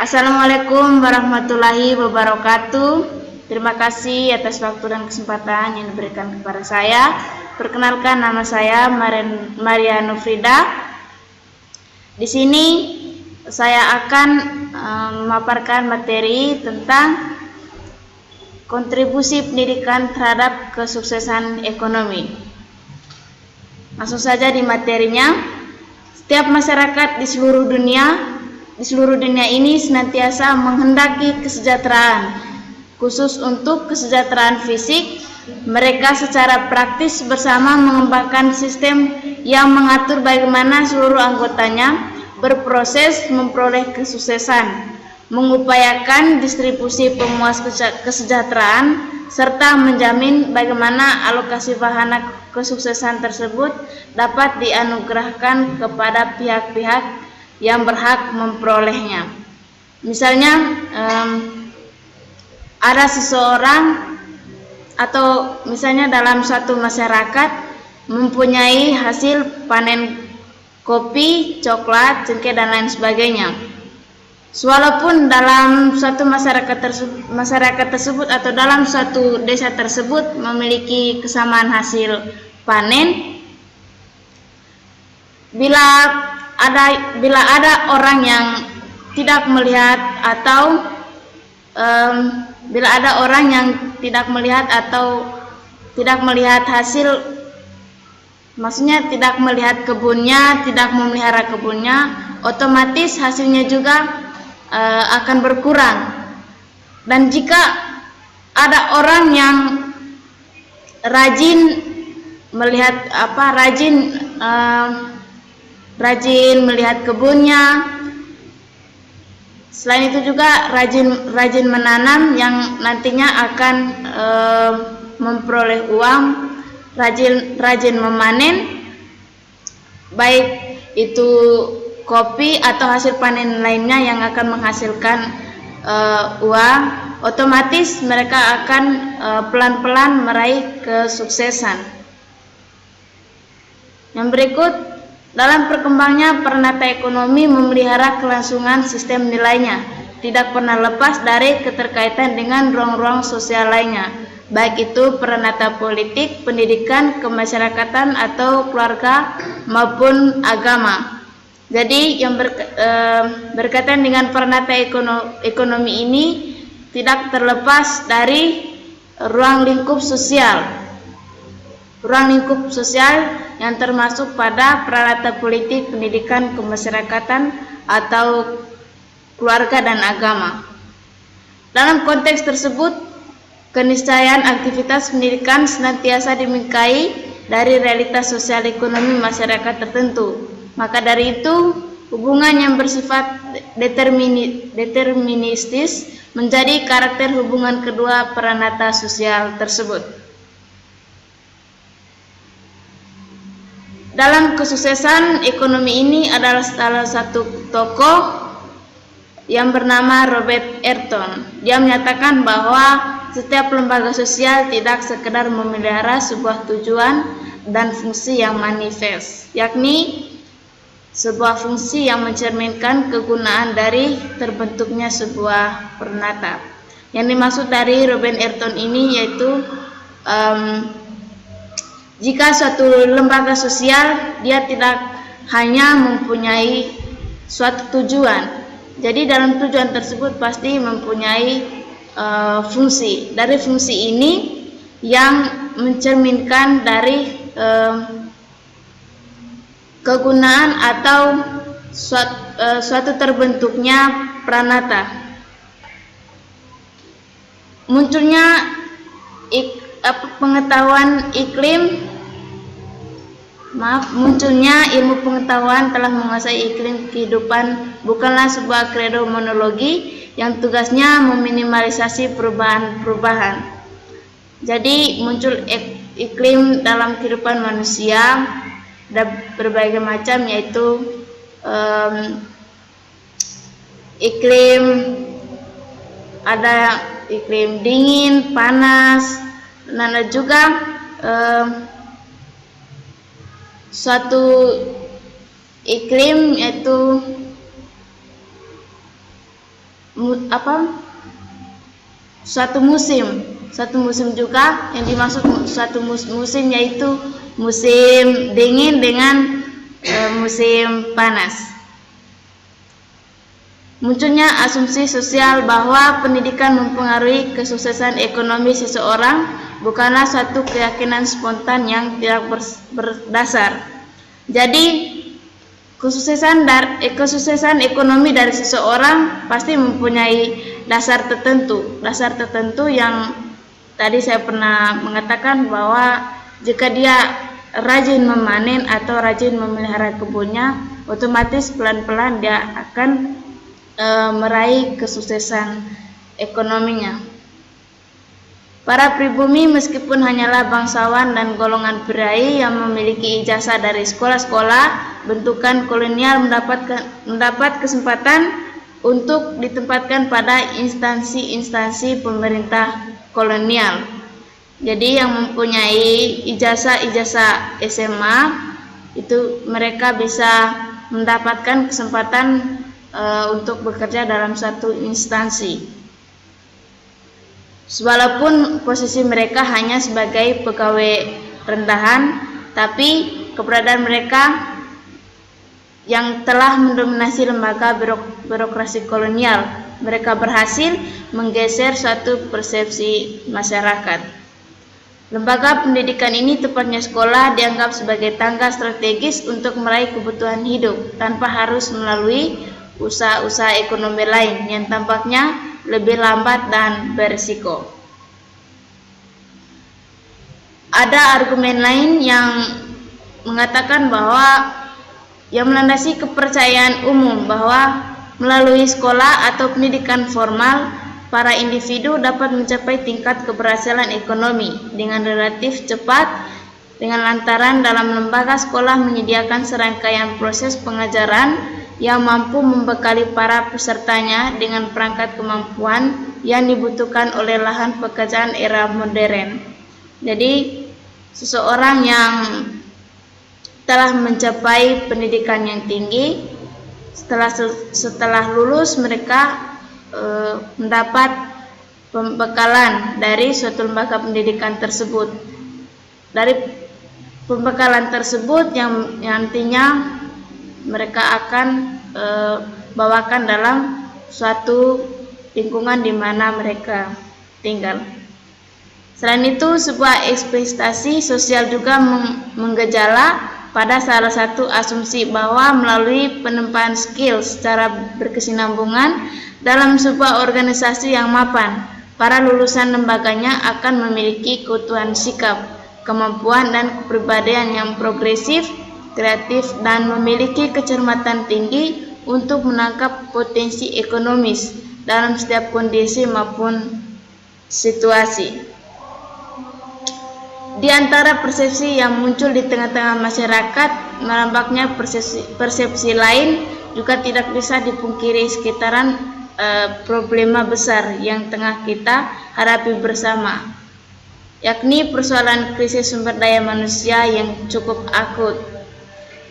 Assalamualaikum warahmatullahi wabarakatuh. Terima kasih atas waktu dan kesempatan yang diberikan kepada saya. Perkenalkan, nama saya Maria Nufrida. Di sini saya akan memaparkan materi tentang kontribusi pendidikan terhadap kesuksesan ekonomi. Langsung saja di materinya. Setiap masyarakat di seluruh dunia ini senantiasa menghendaki kesejahteraan. Khusus untuk kesejahteraan fisik, mereka secara praktis bersama mengembangkan sistem yang mengatur bagaimana seluruh anggotanya berproses memperoleh kesuksesan, mengupayakan distribusi pemuas kesejahteraan, serta menjamin bagaimana alokasi bahan kesuksesan tersebut dapat dianugerahkan kepada pihak-pihak yang berhak memperolehnya. Misalnya ada seseorang atau misalnya dalam suatu masyarakat mempunyai hasil panen kopi, coklat, cengkeh dan lain sebagainya. Walaupun dalam suatu masyarakat tersebut atau dalam suatu desa tersebut memiliki kesamaan hasil panen, bila ada orang yang tidak melihat atau tidak melihat hasil, maksudnya tidak melihat kebunnya, tidak memelihara kebunnya, otomatis hasilnya juga akan berkurang. Dan jika ada orang yang rajin melihat kebunnya, selain itu juga rajin menanam yang nantinya akan memperoleh uang, rajin memanen, baik itu kopi atau hasil panen lainnya yang akan menghasilkan uang, otomatis mereka akan pelan-pelan meraih kesuksesan. Yang berikut, dalam berkembangnya peranata ekonomi memelihara kelangsungan sistem nilainya, tidak pernah lepas dari keterkaitan dengan ruang-ruang sosial lainnya, baik itu peranata politik, pendidikan, kemasyarakatan atau keluarga maupun agama. Jadi yang berkaitan dengan peranata ekonomi ini tidak terlepas dari ruang lingkup sosial yang termasuk pada peranata politik, pendidikan, kemasyarakatan atau keluarga dan agama. Dalam konteks tersebut, keniscayaan aktivitas pendidikan senantiasa dimingkai dari realitas sosial ekonomi masyarakat tertentu. Maka dari itu, hubungan yang bersifat deterministis menjadi karakter hubungan kedua peranata sosial tersebut. Dalam kesuksesan ekonomi ini adalah salah satu tokoh yang bernama Robert Earton. Dia menyatakan bahwa setiap lembaga sosial tidak sekedar memelihara sebuah tujuan dan fungsi yang manifest, yakni sebuah fungsi yang mencerminkan kegunaan dari terbentuknya sebuah peranata. Yang dimaksud dari Robert Earton ini yaitu jika suatu lembaga sosial dia tidak hanya mempunyai suatu tujuan, jadi dalam tujuan tersebut pasti mempunyai fungsi. Dari fungsi ini yang mencerminkan dari kegunaan atau suatu terbentuknya peranata. Munculnya munculnya ilmu pengetahuan telah menguasai iklim kehidupan bukanlah sebuah kredo monologi yang tugasnya meminimalisasi perubahan-perubahan. Jadi muncul iklim dalam kehidupan manusia, ada berbagai macam, yaitu iklim, ada iklim dingin, panas, dan ada juga suatu iklim yaitu suatu musim juga. Yang dimaksud suatu musim yaitu musim dingin dengan musim panas. Munculnya asumsi sosial bahwa pendidikan mempengaruhi kesuksesan ekonomi seseorang bukanlah suatu keyakinan spontan yang tidak berdasar. Jadi kesuksesan ekonomi dari seseorang pasti mempunyai dasar tertentu yang tadi saya pernah mengatakan bahwa jika dia rajin memanen atau rajin memelihara kebunnya, otomatis pelan-pelan dia akan meraih kesuksesan ekonominya. Para pribumi meskipun hanyalah bangsawan dan golongan priai yang memiliki ijazah dari sekolah-sekolah bentukan kolonial mendapat kesempatan untuk ditempatkan pada instansi-instansi pemerintah kolonial. Jadi yang mempunyai ijazah SMA itu mereka bisa mendapatkan kesempatan untuk bekerja dalam satu instansi. Walaupun posisi mereka hanya sebagai pegawai rendahan, tapi keberadaan mereka yang telah mendominasi lembaga birokrasi kolonial, mereka berhasil menggeser suatu persepsi masyarakat. Lembaga pendidikan ini, tepatnya sekolah, dianggap sebagai tangga strategis untuk meraih kebutuhan hidup tanpa harus melalui usaha-usaha ekonomi lain yang tampaknya lebih lambat dan berisiko. Ada argumen lain yang mengatakan bahwa yang melandasi kepercayaan umum bahwa melalui sekolah atau pendidikan formal para individu dapat mencapai tingkat keberhasilan ekonomi dengan relatif cepat dengan lantaran dalam lembaga sekolah menyediakan serangkaian proses pengajaran yang mampu membekali para pesertanya dengan perangkat kemampuan yang dibutuhkan oleh lahan pekerjaan era modern. Jadi seseorang yang telah mencapai pendidikan yang tinggi, setelah lulus mereka mendapat pembekalan dari suatu lembaga pendidikan tersebut. Dari pembekalan tersebut yang nantinya mereka akan bawakan dalam suatu lingkungan di mana mereka tinggal. Selain itu, sebuah ekspektasi sosial juga menggejala pada salah satu asumsi bahwa melalui penempaan skill secara berkesinambungan dalam sebuah organisasi yang mapan, para lulusan lembaganya akan memiliki keutuhan sikap, kemampuan dan kepribadian yang progresif, kreatif, dan memiliki kecermatan tinggi untuk menangkap potensi ekonomis dalam setiap kondisi maupun situasi. Di antara persepsi yang muncul di tengah-tengah masyarakat, menampaknya persepsi lain juga tidak bisa dipungkiri sekitaran problema besar yang tengah kita hadapi bersama, yakni persoalan krisis sumber daya manusia yang cukup akut.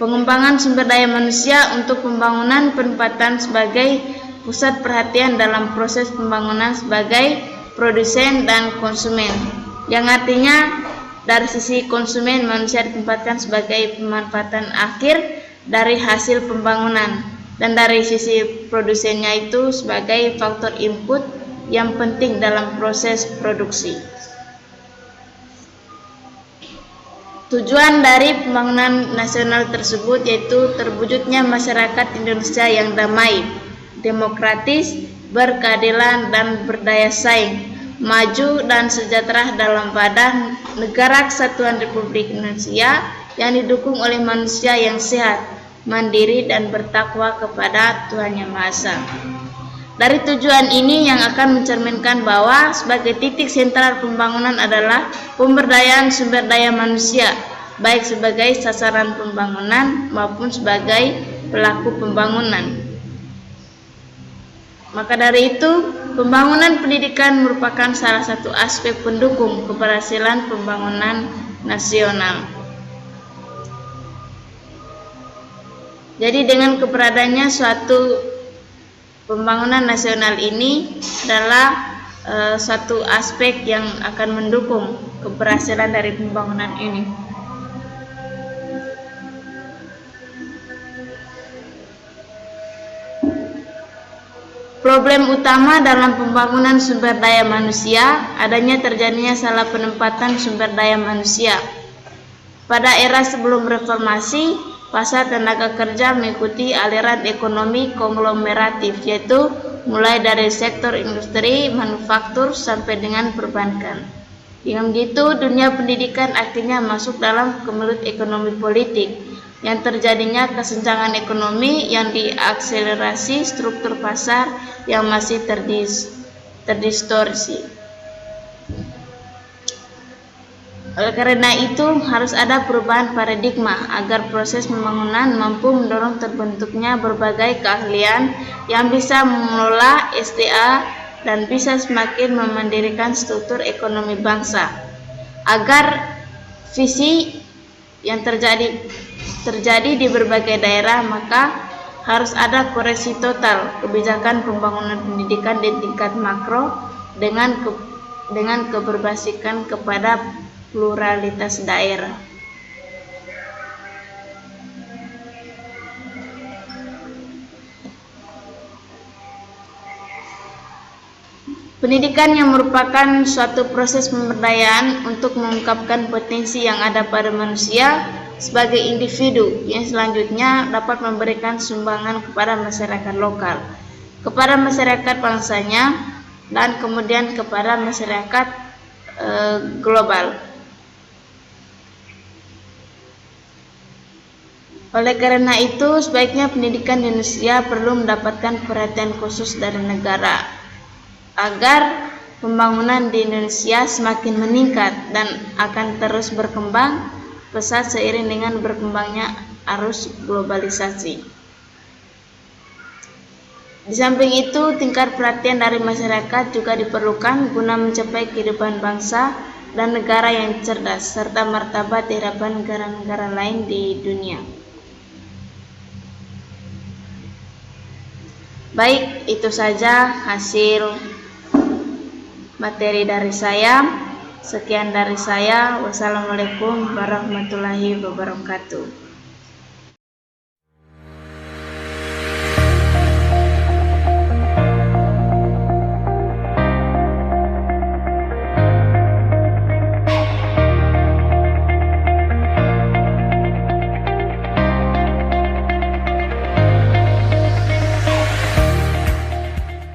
Pengembangan sumber daya manusia untuk pembangunan penempatan sebagai pusat perhatian dalam proses pembangunan sebagai produsen dan konsumen, yang artinya dari sisi konsumen manusia ditempatkan sebagai pemanfaatan akhir dari hasil pembangunan, dan dari sisi produsennya itu sebagai faktor input yang penting dalam proses produksi. Tujuan dari pembangunan nasional tersebut yaitu terwujudnya masyarakat Indonesia yang damai, demokratis, berkeadilan dan berdaya saing, maju dan sejahtera dalam badan negara kesatuan Republik Indonesia yang didukung oleh manusia yang sehat, mandiri dan bertakwa kepada Tuhan Yang Maha Esa. Dari tujuan ini yang akan mencerminkan bahwa sebagai titik sentral pembangunan adalah pemberdayaan sumber daya manusia, baik sebagai sasaran pembangunan maupun sebagai pelaku pembangunan. Maka dari itu, pembangunan pendidikan merupakan salah satu aspek pendukung keberhasilan pembangunan nasional. Jadi dengan keberadaannya suatu Pembangunan nasional ini adalah suatu aspek yang akan mendukung keberhasilan dari pembangunan ini. Problem utama dalam pembangunan sumber daya manusia adanya terjadinya salah penempatan sumber daya manusia. Pada era sebelum reformasi, pasar tenaga kerja mengikuti aliran ekonomi konglomeratif, yaitu mulai dari sektor industri, manufaktur, sampai dengan perbankan. Dengan begitu, dunia pendidikan akhirnya masuk dalam kemelut ekonomi politik, yang terjadinya kesenjangan ekonomi yang diakselerasi struktur pasar yang masih terdistorsi. Oleh karena itu, harus ada perubahan paradigma agar proses pembangunan mampu mendorong terbentuknya berbagai keahlian yang bisa mengelola SDA dan bisa semakin memandirikan struktur ekonomi bangsa. Agar visi yang terjadi di berbagai daerah, maka harus ada koreksi total kebijakan pembangunan pendidikan di tingkat makro dengan keberbasikan kepada pluralitas daerah. Pendidikan yang merupakan suatu proses pemberdayaan untuk mengungkapkan potensi yang ada pada manusia sebagai individu yang selanjutnya dapat memberikan sumbangan kepada masyarakat lokal, kepada masyarakat bangsanya, dan kemudian kepada masyarakat global. Oleh karena itu, sebaiknya pendidikan di Indonesia perlu mendapatkan perhatian khusus dari negara agar pembangunan di Indonesia semakin meningkat dan akan terus berkembang pesat seiring dengan berkembangnya arus globalisasi. Di samping itu, tingkat perhatian dari masyarakat juga diperlukan guna mencapai kehidupan bangsa dan negara yang cerdas serta martabat di hadapan negara-negara lain di dunia. Baik, itu saja hasil materi dari saya. Sekian dari saya. Wassalamualaikum warahmatullahi wabarakatuh.